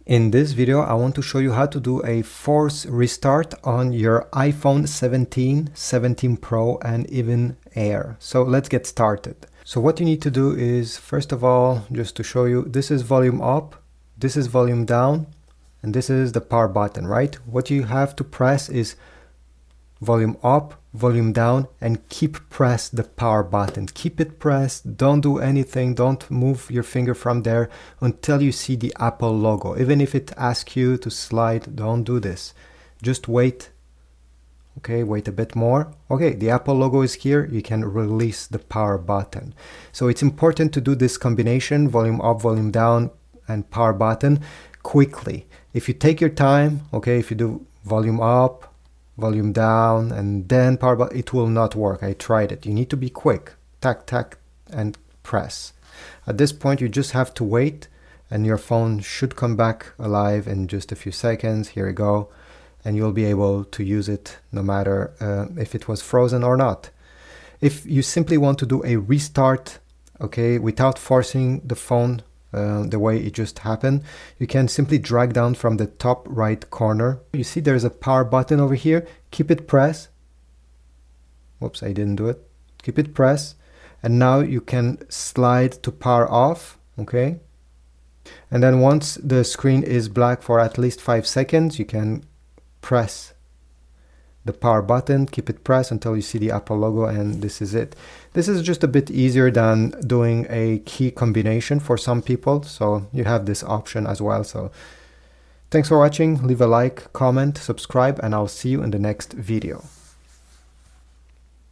In this video, I want to show you how to do a force restart on your iPhone 17, 17 Pro, and even Air. So let's get started. So what you need to do is, first of all, just to show you, this is volume up, this is volume down, and this is the power button, right? What you have to press is volume up, volume down, and press the power button. Keep it pressed, don't do anything, don't move your finger from there until you see the Apple logo. Even if it asks you to slide, don't do this. Just wait. Okay, wait a bit more. Okay, the Apple logo is here, you can release the power button. So it's important to do this combination, volume up, volume down, and power button quickly. If you take your time, okay, if you do volume up, volume down, and then power button, it will not work. I tried it. You need to be quick. Tack, tack, and press. At this point, you just have to wait, and your phone should come back alive in just a few seconds. Here we go. And you'll be able to use it no matter if it was frozen or not. If you simply want to do a restart, okay, without forcing the phone the way it just happened, you can simply drag down from the top right corner. You see there's a power button over here. Keep it pressed. Whoops, I didn't do it. Keep it pressed. And now you can slide to power off, okay? And then once the screen is black for at least 5 seconds, you can press the power button, keep it pressed until you see the Apple logo, and this is it. This is just a bit easier than doing a key combination for some people, so you have this option as well. So thanks for watching, leave a like, comment, subscribe, and I'll see you in the next video.